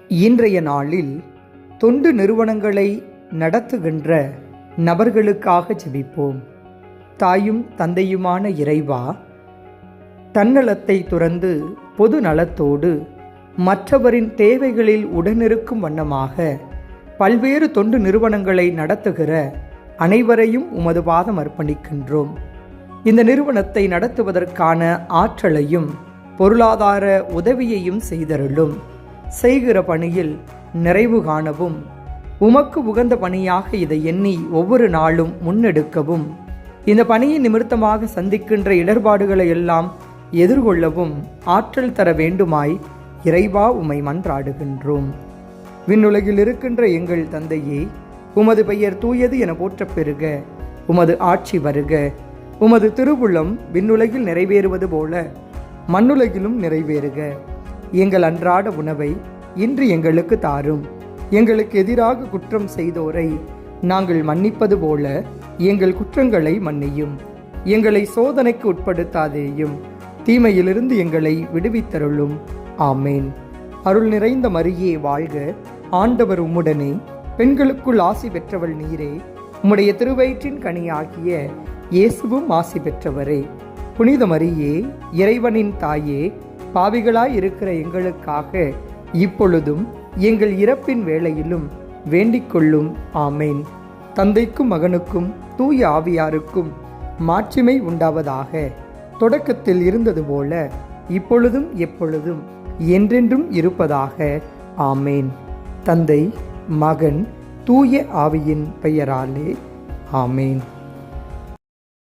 இன்றைய நாளில் தொண்டு நிறுவனங்களை நடத்துகின்ற நபர்களுக்காக ஜெபிப்போம். தாயும் தந்தையுமான இறைவா, தன்னலத்தை துறந்து பொது நலத்தோடு மற்றவரின் தேவைகளில் உடனிருக்கும் வண்ணமாக பல்வேறு தொண்டு நிறுவனங்களை நடத்துகிற அனைவரையும் உமது பாதம் அர்ப்பணிக்கின்றோம். இந்த நிறுவனத்தை நடத்துவதற்கான ஆற்றலையும் பொருளாதார உதவியையும் செய்தருளும். செய்கிற பணியில் நிறைவு காணவும், உமக்கு உகந்த பணியாக இதை எண்ணி ஒவ்வொரு நாளும் முன்னெடுக்கவும், இந்த பணியின் நிமித்தமாக சந்திக்கின்ற இடர்பாடுகளை எல்லாம் எதிர்கொள்ளவும் ஆற்றல் தர வேண்டுமாய் இறைவா உம்மை மன்றாடுகின்றோம். விண்ணுலகில் இருக்கின்ற எங்கள் தந்தையே, உமது பெயர் தூயது என போற்றப் பெறுக. உமது ஆட்சி வருக. உமது திருவுளம் விண்ணுலகில் நிறைவேறுவது போல மண்ணுலகிலும் நிறைவேறுக. எங்கள் அன்றாட உணவை இன்று எங்களுக்கு தாரும். எங்களுக்கு எதிராக குற்றம் செய்தோரை நாங்கள் மன்னிப்பது போல எங்கள் குற்றங்களை மன்னியும். எங்களை சோதனைக்கு உட்படுத்தாதேயும், தீமையிலிருந்து எங்களை விடுவித்தருளும். ஆமேன். அருள் நிறைந்த மரியே வாழ்க. ஆண்டவர் உம்முடனே, பெண்களுக்குள் ஆசி பெற்றவள் நீரே. உம்முடைய திருவயிற்றின் கனியாகிய இயேசுவும் ஆசி பெற்றவரே. புனித மரியே, இறைவனின் தாயே, பாவிகளாய் இருக்கிற எங்களுக்காக இப்பொழுதும் எங்கள் இறப்பின் வேளையிலும் வேண்டிக் கொள்ளும். ஆமேன். தந்தைக்கும் மகனுக்கும் தூய ஆவியாருக்கும் மாட்சிமை உண்டாவதாக. தொடக்கத்தில் இருந்தது போல இப்பொழுதும் எப்பொழுதும் என்றென்றும் இருப்பதாக. ஆமேன். தந்தை, மகன், தூய ஆவியின் பெயராலே. ஆமேன்.